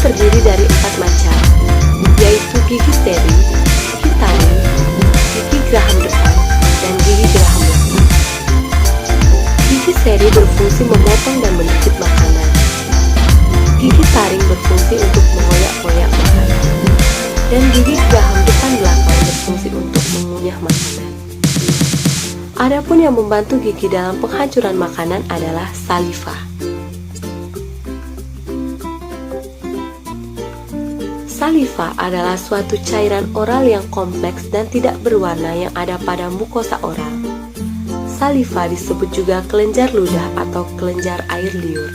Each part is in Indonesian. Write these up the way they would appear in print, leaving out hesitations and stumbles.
terdiri dari 4 macam, yaitu gigi seri, gigi taring, gigi geraham depan, dan gigi geraham belakang. Gigi seri berfungsi memotong dan menggigit makanan. Gigi taring berfungsi untuk mengoyak-ngoyak makanan. Dan gigi geraham depan belakang berfungsi untuk mengunyah makanan. Adapun yang membantu gigi dalam penghancuran makanan adalah saliva. Saliva adalah suatu cairan oral yang kompleks dan tidak berwarna yang ada pada mukosa oral. Saliva disebut juga kelenjar ludah atau kelenjar air liur.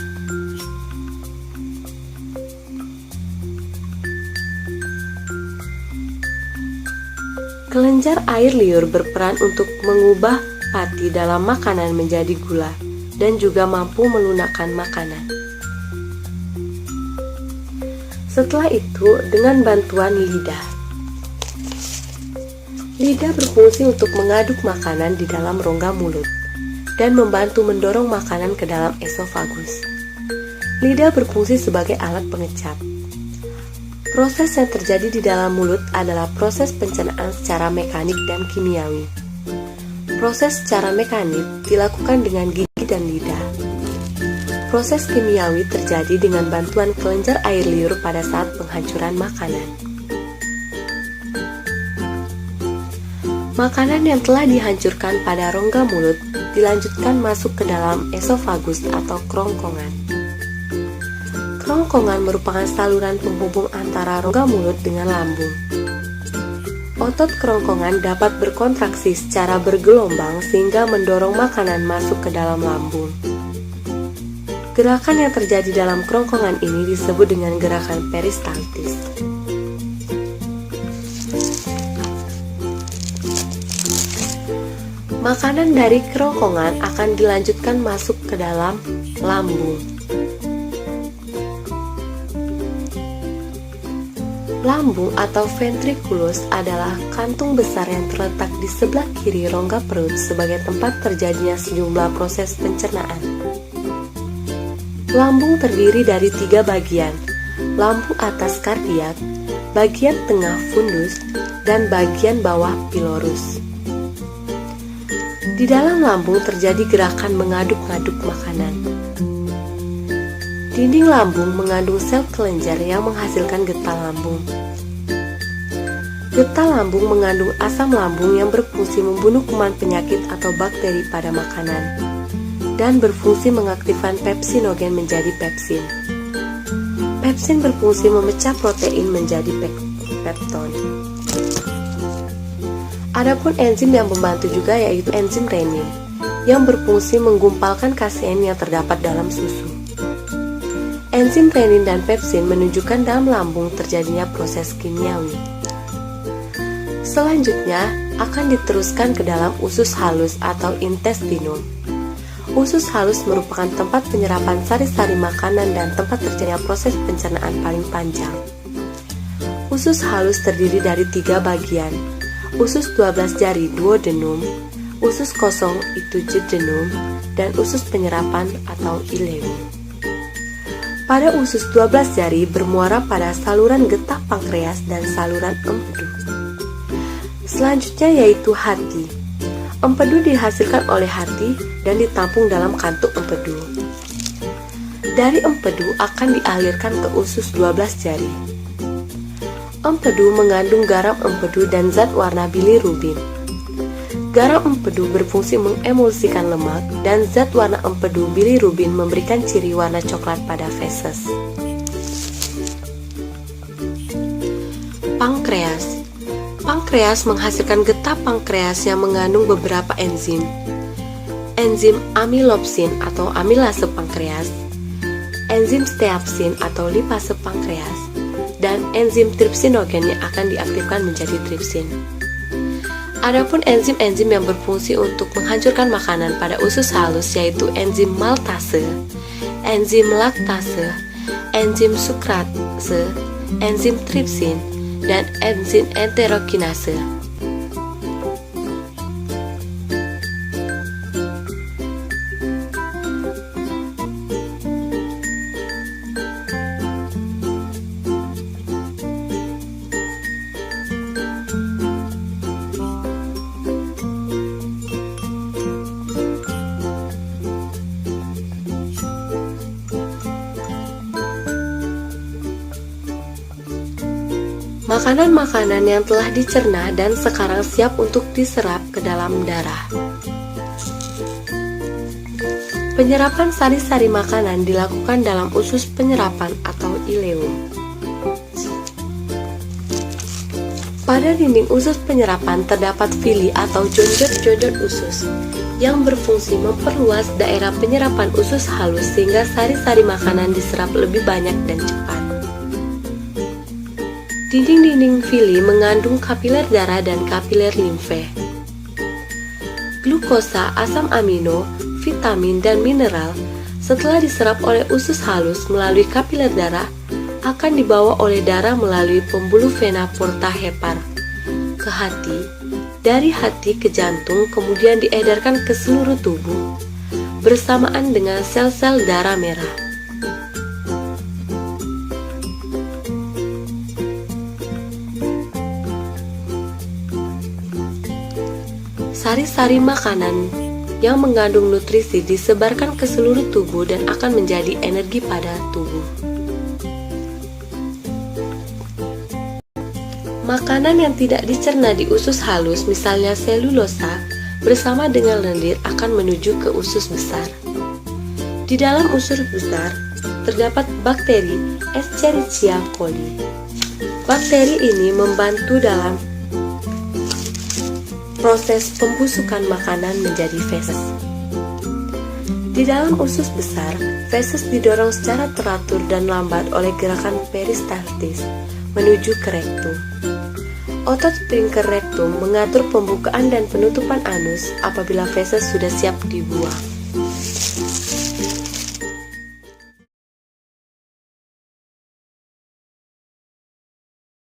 Kelenjar air liur berperan untuk mengubah pati dalam makanan menjadi gula dan juga mampu melunakkan makanan. Setelah itu, dengan bantuan lidah. Lidah berfungsi untuk mengaduk makanan di dalam rongga mulut dan membantu mendorong makanan ke dalam esofagus. Lidah berfungsi sebagai alat pengecap. Proses yang terjadi di dalam mulut adalah proses pencernaan secara mekanik dan kimiawi. Proses secara mekanik dilakukan dengan gigi dan lidah. Proses kimiawi terjadi dengan bantuan kelenjar air liur pada saat penghancuran makanan. Makanan yang telah dihancurkan pada rongga mulut dilanjutkan masuk ke dalam esofagus atau kerongkongan. Kerongkongan merupakan saluran penghubung antara rongga mulut dengan lambung. Otot kerongkongan dapat berkontraksi secara bergelombang sehingga mendorong makanan masuk ke dalam lambung. Gerakan yang terjadi dalam kerongkongan ini disebut dengan gerakan peristaltis. Makanan dari kerongkongan akan dilanjutkan masuk ke dalam lambung. Lambung atau ventriculus adalah kantung besar yang terletak di sebelah kiri rongga perut sebagai tempat terjadinya sejumlah proses pencernaan. Lambung terdiri dari 3 bagian, lambung atas kardiak, bagian tengah fundus, dan bagian bawah pilorus. Di dalam lambung terjadi gerakan mengaduk-ngaduk makanan. Dinding lambung mengandung sel kelenjar yang menghasilkan getah lambung. Getah lambung mengandung asam lambung yang berfungsi membunuh kuman penyakit atau bakteri pada makanan dan berfungsi mengaktifkan pepsinogen menjadi pepsin. Pepsin berfungsi memecah protein menjadi pepton. Adapun enzim yang membantu juga yaitu enzim renin yang berfungsi menggumpalkan kasein yang terdapat dalam susu. Enzim renin dan pepsin menunjukkan dalam lambung terjadinya proses kimiawi. Selanjutnya akan diteruskan ke dalam usus halus atau intestinum. Usus halus merupakan tempat penyerapan sari-sari makanan dan tempat terjadinya proses pencernaan paling panjang. Usus halus terdiri dari 3 bagian, usus 12 jari duodenum, usus kosong itu jejunum, dan usus penyerapan atau ileum. Pada usus 12 jari bermuara pada saluran getah pankreas dan saluran empedu. Selanjutnya yaitu hati. Empedu dihasilkan oleh hati dan ditampung dalam kantung empedu. Dari empedu akan dialirkan ke usus 12 jari. Empedu mengandung garam empedu dan zat warna bilirubin. Garam empedu berfungsi mengemulsikan lemak dan zat warna empedu bilirubin memberikan ciri warna coklat pada feses. Pankreas. Pankreas menghasilkan getah pankreas yang mengandung beberapa enzim. Enzim amilopsin atau amilase pankreas, enzim steapsin atau lipase pankreas, dan enzim tripsinogen yang akan diaktifkan menjadi tripsin. Adapun enzim-enzim yang berfungsi untuk menghancurkan makanan pada usus halus yaitu enzim maltase, enzim laktase, enzim sukrase, enzim tripsin, dan enzim enterokinase. makanan-makanan yang telah dicerna dan sekarang siap untuk diserap ke dalam darah. Penyerapan sari-sari makanan dilakukan dalam usus penyerapan atau ileum. Pada dinding usus penyerapan terdapat villi atau jonjot-jonjot usus yang berfungsi memperluas daerah penyerapan usus halus sehingga sari-sari makanan diserap lebih banyak dan cepat. Dinding-dinding villi mengandung kapiler darah dan kapiler limfe. Glukosa, asam amino, vitamin, dan mineral setelah diserap oleh usus halus melalui kapiler darah akan dibawa oleh darah melalui pembuluh vena porta hepar ke hati, dari hati ke jantung, kemudian diedarkan ke seluruh tubuh bersamaan dengan sel-sel darah merah. Sari-sari makanan yang mengandung nutrisi disebarkan ke seluruh tubuh dan akan menjadi energi pada tubuh. Makanan yang tidak dicerna di usus halus, misalnya selulosa, bersama dengan lendir akan menuju ke usus besar. Di dalam usus besar terdapat bakteri Escherichia coli. Bakteri ini membantu dalam proses pembusukan makanan menjadi feses. Di dalam usus besar, feses didorong secara teratur dan lambat oleh gerakan peristaltis menuju ke rektum. Otot sphincter rektum mengatur pembukaan dan penutupan anus apabila feses sudah siap dibuang.